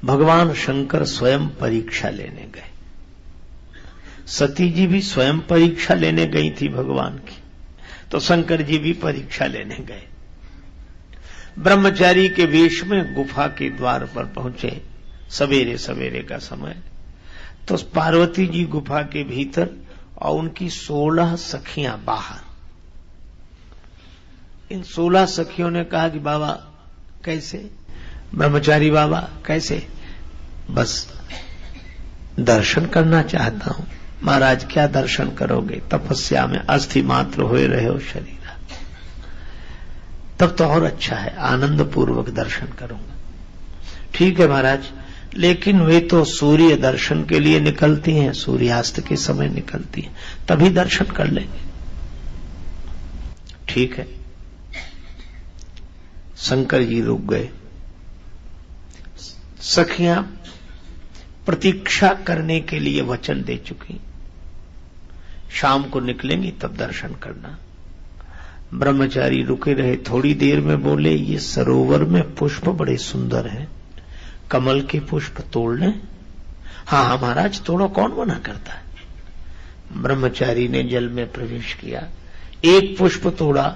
भगवान शंकर स्वयं परीक्षा लेने गए। सती जी भी स्वयं परीक्षा लेने गई थी भगवान की, तो शंकर जी भी परीक्षा लेने गए। ब्रह्मचारी के वेश में गुफा के द्वार पर पहुंचे, सवेरे सवेरे का समय। तो पार्वती जी गुफा के भीतर और उनकी 16 सखियां बाहर। इन 16 सखियों ने कहा कि बाबा कैसे, ब्रह्मचारी बाबा कैसे, बस दर्शन करना चाहता हूं। महाराज क्या दर्शन करोगे, तपस्या में अस्थि मात्र हुए रहे हो शरीर, तब तो और अच्छा है, आनंद पूर्वक दर्शन करूंगा। ठीक है महाराज, लेकिन वे तो सूर्य दर्शन के लिए निकलती हैं, सूर्यास्त के समय निकलती हैं, तभी दर्शन कर लेंगे। ठीक है। शंकर जी रुक गए। सखियां प्रतीक्षा करने के लिए वचन दे चुकी, शाम को निकलेंगी तब दर्शन करना। ब्रह्मचारी रुके रहे, थोड़ी देर में बोले, ये सरोवर में पुष्प बड़े सुंदर हैं, कमल के पुष्प तोड़ लें? हाँ हाँ महाराज तोड़ो, कौन मना करता है। ब्रह्मचारी ने जल में प्रवेश किया, एक पुष्प तोड़ा,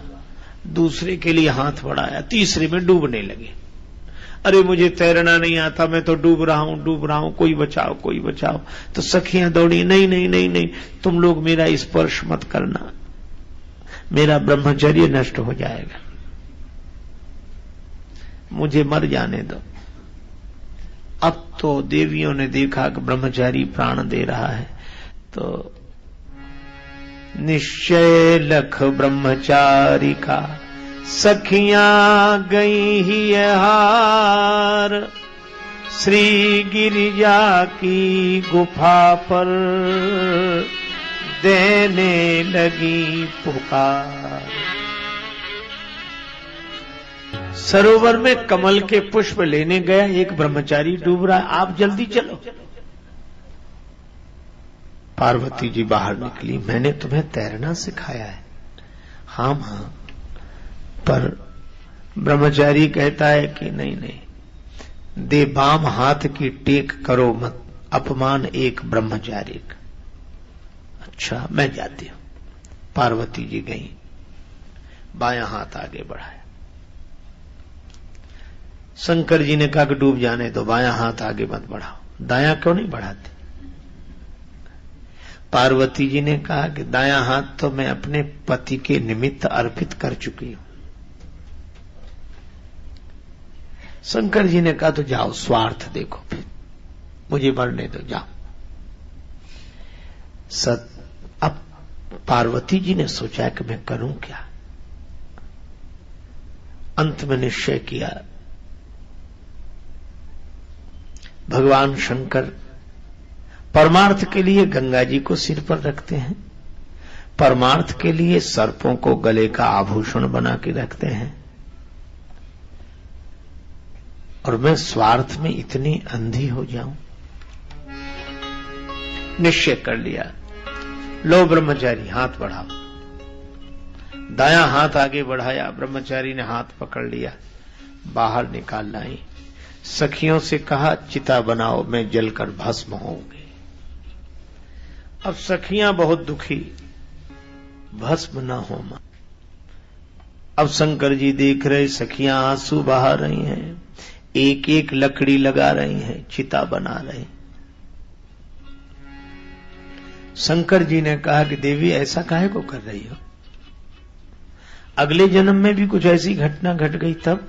दूसरे के लिए हाथ बढ़ाया, तीसरे में डूबने लगे। अरे मुझे तैरना नहीं आता, मैं तो डूब रहा हूं, कोई बचाओ कोई बचाओ। तो सखियां दौड़ी, नहीं नहीं नहीं नहीं, तुम लोग मेरा स्पर्श मत करना, मेरा ब्रह्मचर्य नष्ट हो जाएगा, मुझे मर जाने दो। अब तो देवियों ने देखा कि ब्रह्मचारी प्राण दे रहा है, तो निश्चय लख ब्रह्मचारी का सखियां गई ही हार, श्री गिरिजा की गुफा पर देने लगी पुकार। सरोवर में कमल के पुष्प लेने गया एक ब्रह्मचारी डूब रहा है, आप जल्दी चलो। पार्वती जी बाहर निकली, मैंने तुम्हें तैरना सिखाया है। हाँ हाँ, पर ब्रह्मचारी कहता है कि नहीं नहीं, दे बाम हाथ की टेक करो मत, अपमान एक ब्रह्मचारी का। अच्छा मैं जाती हूं। पार्वती जी गई, बायां हाथ आगे बढ़ाया। शंकर जी ने कहा कि डूब जाने दो, बायां हाथ आगे मत बढ़ाओ। दायां क्यों नहीं बढ़ाते? पार्वती जी ने कहा कि दायां हाथ तो मैं अपने पति के निमित्त अर्पित कर चुकी हूं। शंकर जी ने कहा तो जाओ, स्वार्थ देखो, फिर मुझे मरने दो, जाओ। अब पार्वती जी ने सोचा कि मैं करूं क्या। अंत में निश्चय किया, भगवान शंकर परमार्थ के लिए गंगा जी को सिर पर रखते हैं, परमार्थ के लिए सर्पों को गले का आभूषण बना के रखते हैं, और मैं स्वार्थ में इतनी अंधी हो जाऊं। निश्चय कर लिया, लो ब्रह्मचारी हाथ बढ़ाओ। दायां हाथ आगे बढ़ाया, ब्रह्मचारी ने हाथ पकड़ लिया, बाहर निकाल लाई। सखियों से कहा चिता बनाओ, मैं जलकर भस्म होऊंगी। अब सखियां बहुत दुखी, भस्म न हो मां। अब शंकर जी देख रहे, सखियां आंसू बहा रही हैं, एक एक लकड़ी लगा रही हैं, चिता बना रही। शंकर जी ने कहा कि देवी ऐसा काहे को कर रही हो, अगले जन्म में भी कुछ ऐसी घटना घट गई तब?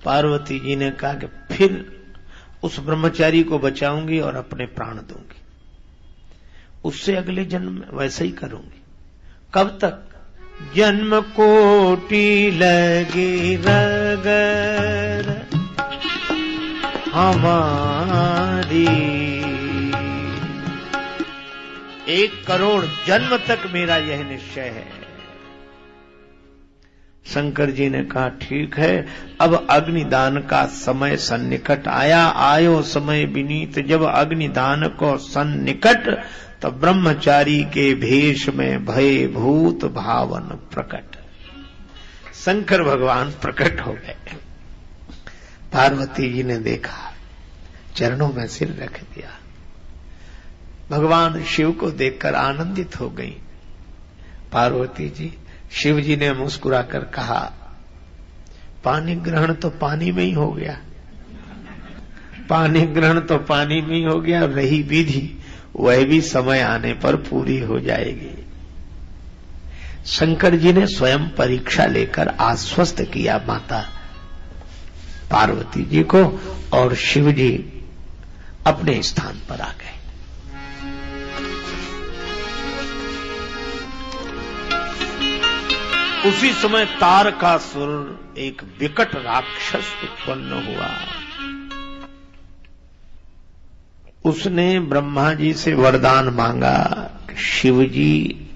पार्वती जी ने कहा कि फिर उस ब्रह्मचारी को बचाऊंगी और अपने प्राण दूंगी, उससे अगले जन्म में वैसा ही करूंगी। कब तक? जन्म कोटि लगी रगर हमारी, 1 करोड़ जन्म तक मेरा यह निश्चय है। शंकर जी ने कहा ठीक है, अब अग्निदान का समय सन्निकट आया, आयो समय विनीत, जब अग्निदान को सन्निकट, तब ब्रह्मचारी के भेष में भय भूत भावन प्रकट। शंकर भगवान प्रकट हो गए। पार्वती जी ने देखा, चरणों में सिर रख दिया। भगवान शिव को देखकर आनंदित हो गई पार्वती जी। शिव जी ने मुस्कुराकर कहा, पानी ग्रहण तो पानी में ही हो गया, पानी ग्रहण तो पानी में ही हो गया, रही विधि वह भी समय आने पर पूरी हो जाएगी। शंकर जी ने स्वयं परीक्षा लेकर आश्वस्त किया माता पार्वती जी को, और शिव जी अपने स्थान पर आ गए। उसी समय तारकासुर एक विकट राक्षस उत्पन्न हुआ। उसने ब्रह्मा जी से वरदान मांगा, शिव जी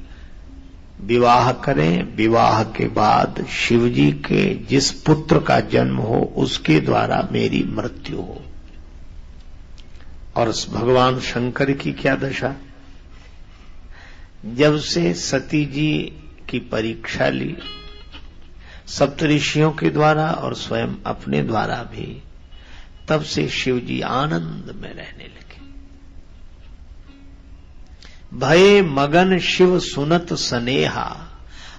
विवाह करें, विवाह के बाद शिव जी के जिस पुत्र का जन्म हो उसके द्वारा मेरी मृत्यु हो। और भगवान शंकर की क्या दशा, जब से सती जी की परीक्षा ली सप्तऋषियों के द्वारा और स्वयं अपने द्वारा भी, तब से शिव जी आनंद में रहने लगे। भये मगन शिव सुनत सनेहा,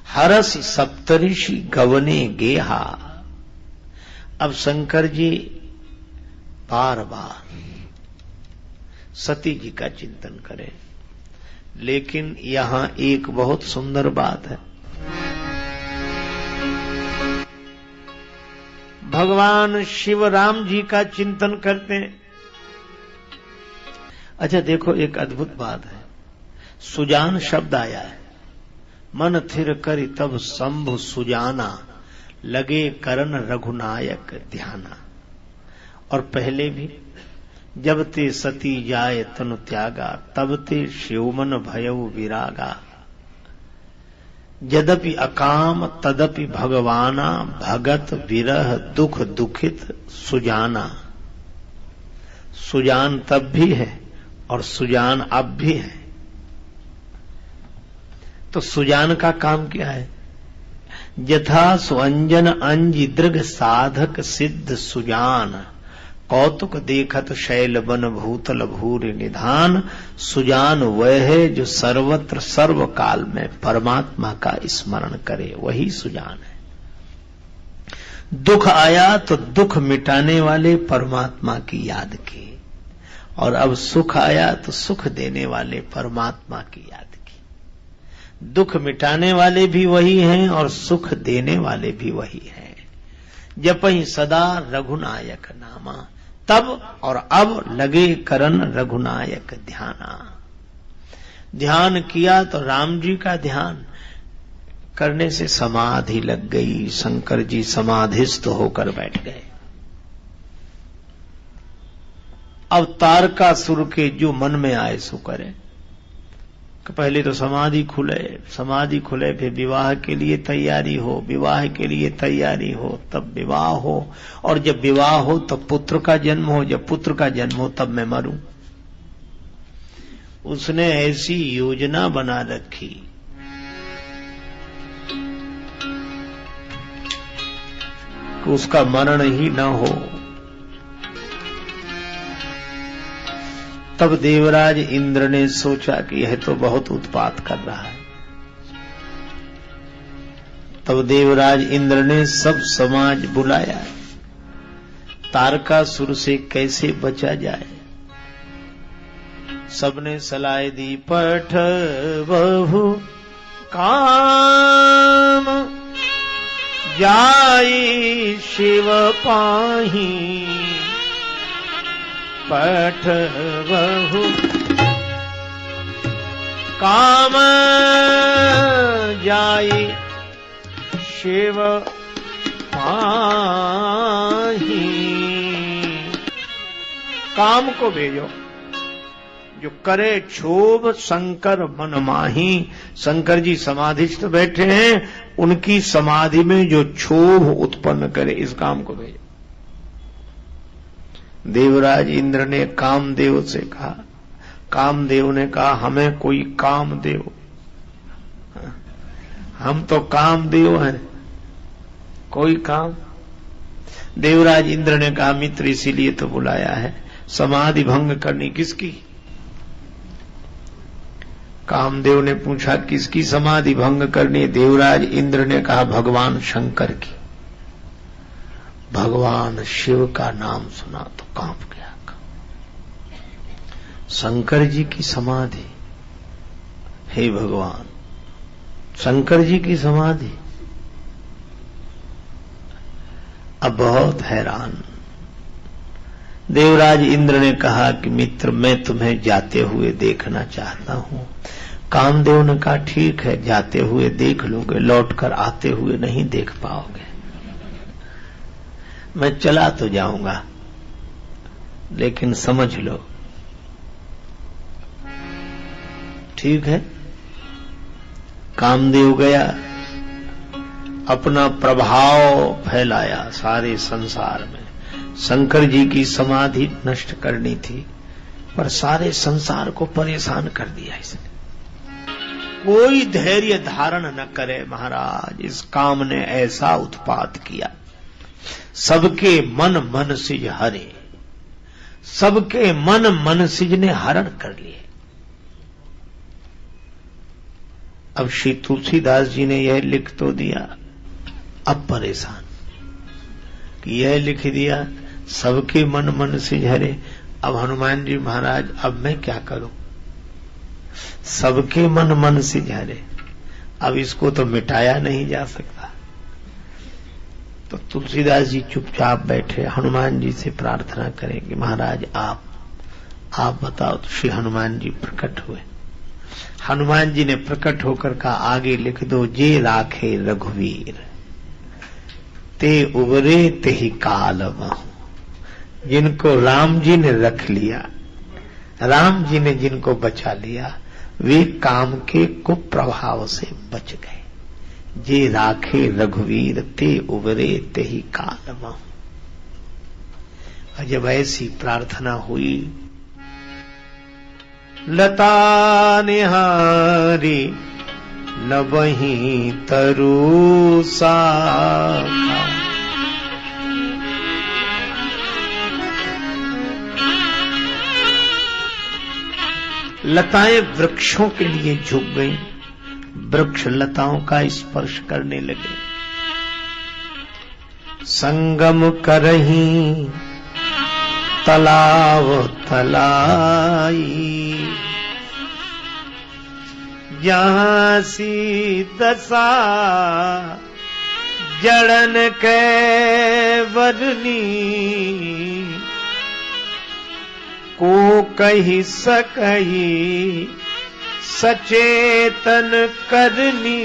हरस सप्तऋषि गवने गेहा। अब शंकर जी बार बार सती जी का चिंतन करें, लेकिन यहां एक बहुत सुंदर बात है। भगवान शिव राम जी का चिंतन करते हैं। अच्छा देखो, एक अद्भुत बात है। सुजान शब्द आया है, मन थिर करि तब शंभु सुजाना, लगे करन रघुनायक ध्याना। और पहले भी, जब ते सती जाए तनु त्यागा, तब ते शिवमन भयउ विरागा। यद्यपि अकाम तदपि भगवाना, भगत विरह दुख दुखित सुजाना। सुजान तब भी है और सुजान अब भी है। तो सुजान का काम क्या है? यथा सुअंजन अंज दृग साधक सिद्ध सुजान, कौतुक देखत शैल बन भूतल भूरि निधान। सुजान वह है जो सर्वत्र सर्व काल में परमात्मा का स्मरण करे, वही सुजान है। दुख आया तो दुख मिटाने वाले परमात्मा की याद की, और अब सुख आया तो सुख देने वाले परमात्मा की याद की। दुख मिटाने वाले भी वही हैं और सुख देने वाले भी वही हैं। जपहि सदा रघुनायक नामा, तब और अब लगे करन रघुनायक ध्याना। ध्यान किया तो राम जी का ध्यान करने से समाधि लग गई। शंकर जी समाधिस्थ होकर बैठ गए। अब तारकासुर के जो मन में आए सो करे। पहले तो समाधि खुले, फिर विवाह के लिए तैयारी हो, विवाह के लिए तैयारी हो, तब विवाह हो, और जब विवाह हो तब पुत्र का जन्म हो, जब पुत्र का जन्म हो तब मैं मरूं। उसने ऐसी योजना बना रखी कि उसका मरण ही न हो। तब देवराज इंद्र ने सोचा कि यह तो बहुत उत्पात कर रहा है। तब देवराज इंद्र ने सब समाज बुलाया, तारकासुर से कैसे बचा जाए। सबने सलाह दी, पठ बहु काम जाई शिव पाही, पठ बहु काम जाई शिव पाही। काम को भेजो जो करे क्षोभ शंकर मन माही। शंकर जी समाधिस्थ बैठे हैं, उनकी समाधि में जो क्षोभ उत्पन्न करे, इस काम को भेजो। देवराज इंद्र ने कामदेव से कहा। कामदेव ने कहा, हमें कोई कामदेव, हम तो कामदेव हैं, कोई काम। देवराज इंद्र ने कहा, मित्र इसीलिए तो बुलाया है, समाधि भंग करनी किसकी? कामदेव ने पूछा, किसकी समाधि भंग करनी? देवराज इंद्र ने कहा, भगवान शंकर की। भगवान शिव का नाम सुना तो कांप गया। शंकर जी की समाधि, हे भगवान, शंकर जी की समाधि। अब बहुत हैरान। देवराज इंद्र ने कहा कि मित्र, मैं तुम्हें जाते हुए देखना चाहता हूं। कामदेव ने कहा, ठीक है, जाते हुए देख लोगे, लौटकर आते हुए नहीं देख पाओगे। मैं चला तो जाऊंगा, लेकिन समझ लो। ठीक है। कामदेव गया, अपना प्रभाव फैलाया सारे संसार में। शंकर जी की समाधि नष्ट करनी थी, पर सारे संसार को परेशान कर दिया इसने। कोई धैर्य धारण न करे महाराज, इस काम ने ऐसा उत्पात किया, सबके मन मनसिज हरे, सबके मन मनसिज ने हरण कर लिए। अब श्री तुलसीदास जी ने यह लिख तो दिया, अब परेशान कि यह लिख दिया सबके मन मनसिज हरे। अब हनुमान जी महाराज, अब मैं क्या करूं? सबके मन मनसिज हरे, अब इसको तो मिटाया नहीं जा सकता। तो तुलसीदास जी चुपचाप बैठे, हनुमान जी से प्रार्थना करेंगे, महाराज आप बताओ। तो श्री हनुमान जी प्रकट हुए। हनुमान जी ने प्रकट होकर कहा, आगे लिख दो, जे राखे रघुवीर ते उबरे ते ही काल महु। जिनको राम जी ने रख लिया, राम जी ने जिनको बचा लिया, वे काम के कुप्रभाव से बच गए। जे राखे रघुवीर ते उबरे ते ही काल महु। और जब ऐसी प्रार्थना हुई, लता निहारी लबही तरु शाखा। लताएं वृक्षों के लिए झुक गईं, वृक्ष लताओं का स्पर्श करने लगे। संगम करहीं तलाव तलाई, जहां सी दशा जड़न के वरनी, को कही सकही सचेतन करनी।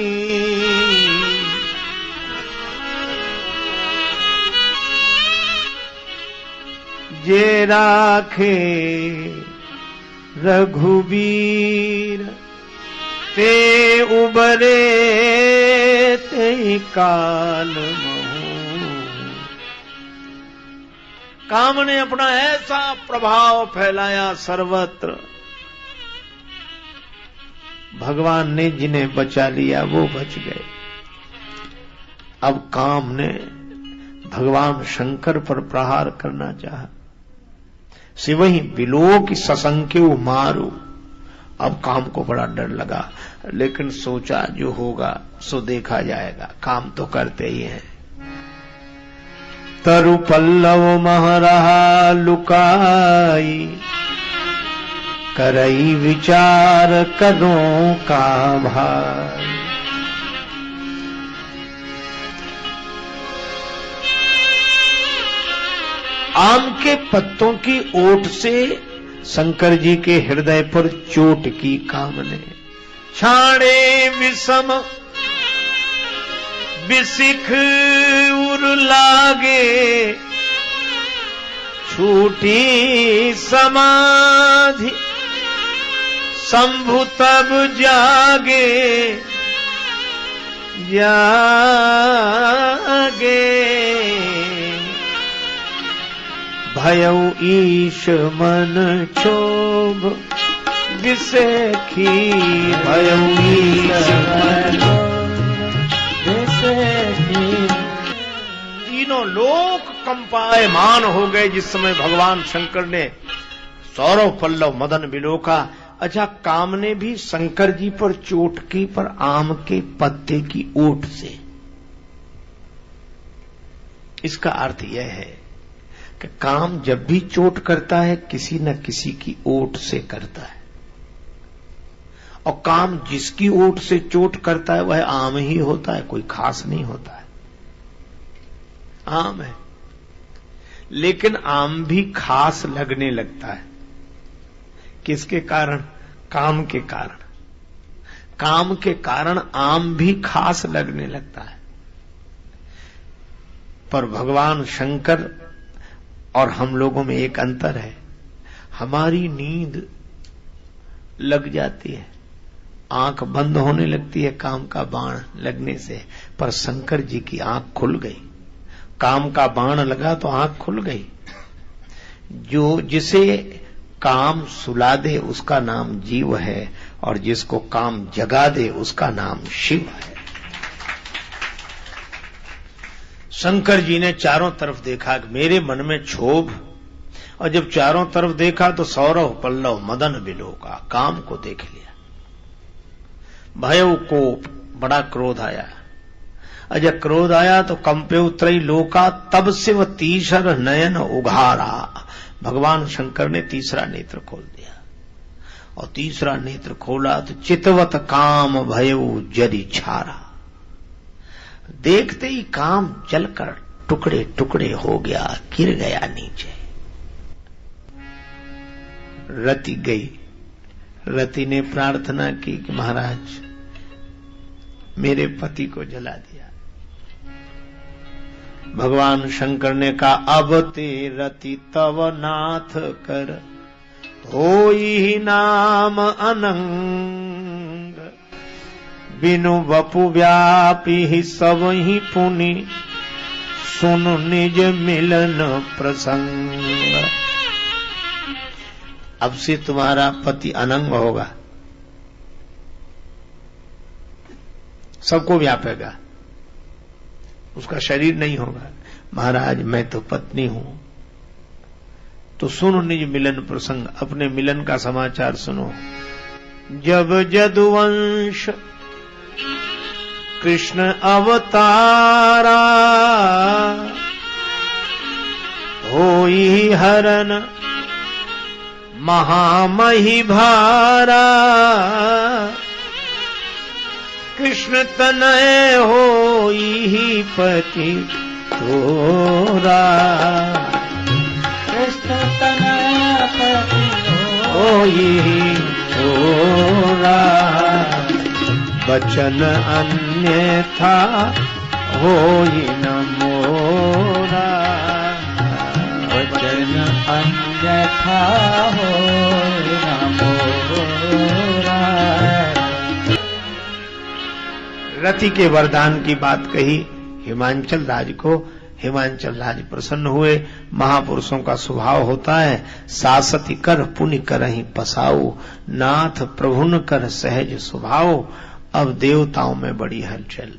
जे राखे रघुवीर ते उबरे ते काल महु। काम ने अपना ऐसा प्रभाव फैलाया सर्वत्र, भगवान ने जिन्हें बचा लिया वो बच गए। अब काम ने भगवान शंकर पर प्रहार करना चाहा। शिवहि विलोक सशंक्यु मारू। अब काम को बड़ा डर लगा, लेकिन सोचा जो होगा सो देखा जाएगा, काम तो करते ही हैं। तरु पल्लव मह रहा लुकाई, करई विचार कदों का भाई। आम के पत्तों की ओट से शंकर जी के हृदय पर चोट की काम ने। छाड़े विषम विशिख उर लागे, छूटी समाधि शंभु तब जागे। भयउ ईश मन क्षोभ विसेखी। भयउ ईश मन विसेखी। तीनों लोक कंपायमान हो गए जिस समय भगवान शंकर ने सौरव पल्लव मदन विलोका। अच्छा, काम ने भी शंकर जी पर चोट की, पर आम के पत्ते की ओट से। इसका अर्थ यह है कि काम जब भी चोट करता है किसी न किसी की ओट से करता है, और काम जिसकी ओट से चोट करता है वह आम ही होता है, कोई खास नहीं होता है, आम है। लेकिन आम भी खास लगने लगता है। किसके कारण? काम के कारण। काम के कारण आम भी खास लगने लगता है। पर भगवान शंकर और हम लोगों में एक अंतर है, हमारी नींद लग जाती है, आंख बंद होने लगती है काम का बाण लगने से, पर शंकर जी की आंख खुल गई। काम का बाण लगा तो आंख खुल गई। जो जिसे काम सुला दे उसका नाम जीव है, और जिसको काम जगा दे उसका नाम शिव है। शंकर जी ने चारों तरफ देखा कि मेरे मन में क्षोभ, और जब चारों तरफ देखा तो सौरव पल्लव मदन विलोका, काम को देख लिया। भय को बड़ा क्रोध आया। जब क्रोध आया तो कंपे उतरई लोका, तब से वह तीसर नयन उघारा। भगवान शंकर ने तीसरा नेत्र खोल दिया, और तीसरा नेत्र खोला तो चितवत काम भयउ जरि छारा। देखते ही काम जलकर टुकड़े टुकड़े हो गया, गिर गया नीचे। रति गई। रति ने प्रार्थना की कि महाराज मेरे पति को जला दिया। भगवान शंकर ने कहा, अब ते रति तव नाथ कर, होई नाम अनंग। बिनु वपु व्यापी ही सब ही पुनि, सुन निज मिलन प्रसंग। अब से तुम्हारा पति अनंग होगा, सबको व्यापेगा, उसका शरीर नहीं होगा। महाराज मैं तो पत्नी हूं, तो सुनो निज मिलन प्रसंग, अपने मिलन का समाचार सुनो। जब जदुवंश कृष्ण अवतारा, होई हरन महामही भारा। कृष्ण तनय होई पति तोरा, कृष्ण तनय पति होई तोरा। वचन अन्यथा होई न मोरा, वचन अन्यथा होई न मोरा। रति के वरदान की बात कही हिमांचल राज को। हिमांचल राज प्रसन्न हुए। महापुरुषों का स्वभाव होता है, सासति कर पुनि करहि पसाऊ, नाथ प्रभुन कर सहज स्वभाव। अब देवताओं में बड़ी हलचल।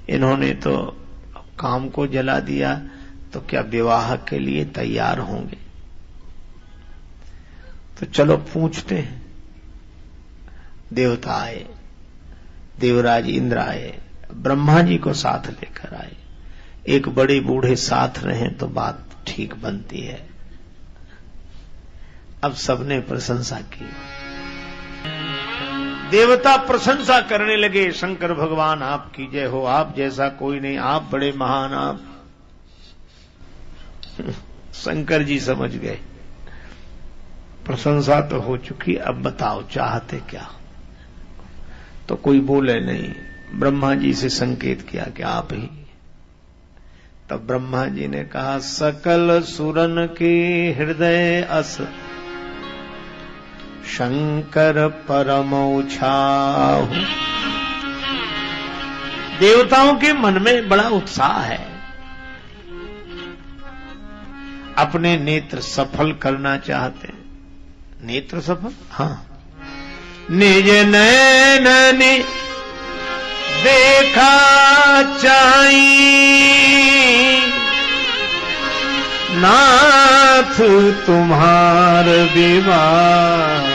इन्होंने तो काम को जला दिया, तो क्या विवाह के लिए तैयार होंगे? तो चलो पूछते हैं। देवता आए, देवराज इंद्र आए, ब्रह्मा जी को साथ लेकर आए। एक बड़े बूढ़े साथ रहें तो बात ठीक बनती है। अब सबने प्रशंसा की। देवता प्रशंसा करने लगे, शंकर भगवान आपकी जय हो, आप जैसा कोई नहीं, आप बड़े महान। आप शंकर जी समझ गए प्रशंसा तो हो चुकी, अब बताओ चाहते क्या? तो कोई बोले नहीं। ब्रह्मा जी से संकेत किया कि आप ही। तब ब्रह्मा जी ने कहा, सकल सुरन के हृदय अस, शंकर परम छाहु। देवताओं के मन में बड़ा उत्साह है, अपने नेत्र सफल करना चाहते हैं। नेत्र सफल? हाँ। निज नैननि देखा चाही, नाथ तुम्हार विवाह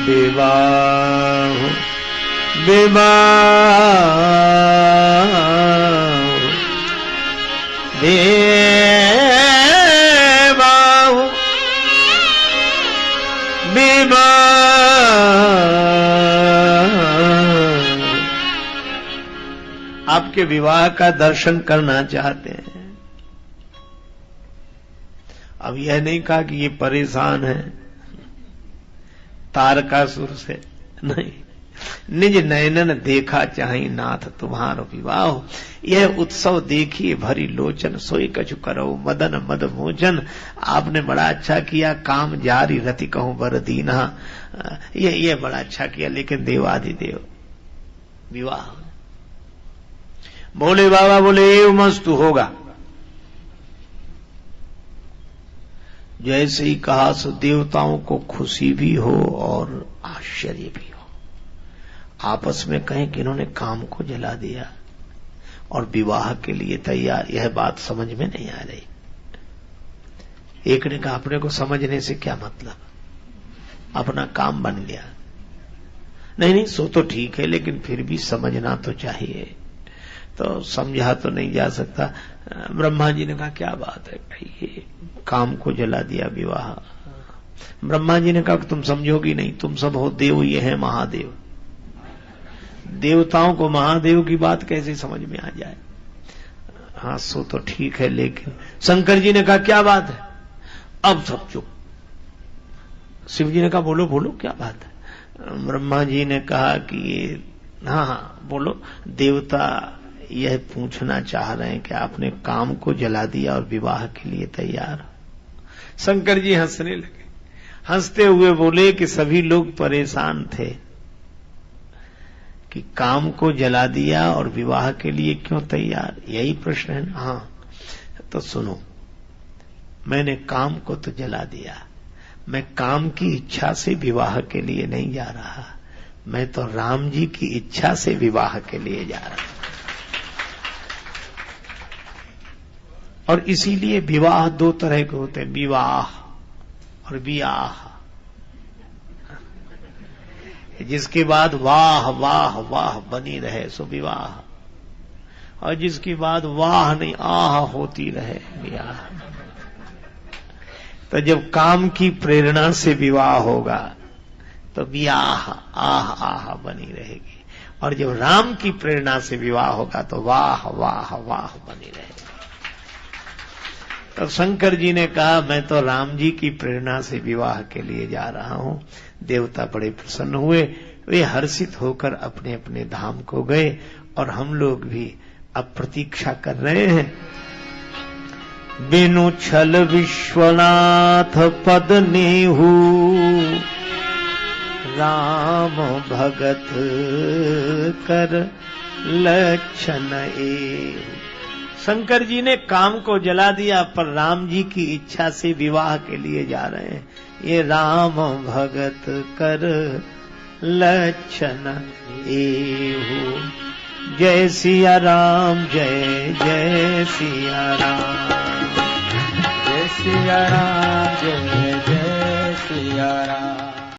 विवाह विवाह विवाह विवाह। आपके विवाह का दर्शन करना चाहते हैं। अब यह नहीं कहा कि ये परेशान है तारकासुर से, नहीं। निज नयनन देखा चाहि नाथ तुम्हारो विवाह, यह उत्सव देखिए भरी लोचन, सोई कछु करो मदन मद मोचन। आपने बड़ा अच्छा किया, काम जारी रति कहूं बर दीना। ये बड़ा अच्छा किया, लेकिन देवाधिदेव विवाह। बोले बाबा, बोले एव मस्तु होगा। जैसे ही कहा सो देवताओं को खुशी भी हो और आश्चर्य भी हो। आपस में कहें कि इन्होंने काम को जला दिया और विवाह के लिए तैयार। यह बात समझ में नहीं आ रही। एक ने कहा अपने को समझने से क्या मतलब, अपना काम बन गया। नहीं, सो तो ठीक है, लेकिन फिर भी समझना तो चाहिए। तो समझा तो नहीं जा सकता। ब्रह्मा जी ने कहा क्या बात है भाई, ये काम को जला दिया विवाह। ब्रह्मा जी ने कहा कि तुम समझोगी नहीं, तुम सब हो देव, ये है महादेव। देवताओं को महादेव की बात कैसे समझ में आ जाए। हाँ, सो तो ठीक है, लेकिन शंकर जी ने कहा क्या बात है। अब सब चुप। शिव जी ने कहा बोलो बोलो क्या बात है। ब्रह्मा जी ने कहा कि ये हाँ बोलो। देवता यह पूछना चाह रहे हैं कि आपने काम को जला दिया और विवाह के लिए तैयार। शंकर जी हंसने लगे। हंसते हुए बोले कि सभी लोग परेशान थे कि काम को जला दिया और विवाह के लिए क्यों तैयार, यही प्रश्न है ना। हाँ, तो सुनो, मैंने काम को तो जला दिया, मैं काम की इच्छा से विवाह के लिए नहीं जा रहा, मैं तो राम जी की इच्छा से विवाह के लिए जा रहा। और इसीलिए विवाह दो तरह के होते हैं, विवाह और वियाह। जिसके बाद वाह वाह वाह बनी रहे सो विवाह, और जिसके बाद वाह नहीं आह होती रहे विवाह। तो जब काम की प्रेरणा से विवाह होगा तो वियाह आह आह बनी रहेगी, और जब राम की प्रेरणा से विवाह होगा तो वाह वाह वाह बनी रहेगी। तो शंकर जी ने कहा मैं तो राम जी की प्रेरणा से विवाह के लिए जा रहा हूं। देवता बड़े प्रसन्न हुए, वे हर्षित होकर अपने अपने धाम को गए, और हम लोग भी अब प्रतीक्षा कर रहे हैं। बिनु छल विश्वनाथ पद नेहु, राम भगत कर लक्षण एहु। शंकर जी ने काम को जला दिया, पर राम जी की इच्छा से विवाह के लिए जा रहे हैं। ये राम भगत कर लक्षण एहु। जय सिया राम, जय जय सिया राम, जय सिया राम, जय जय सिया राम।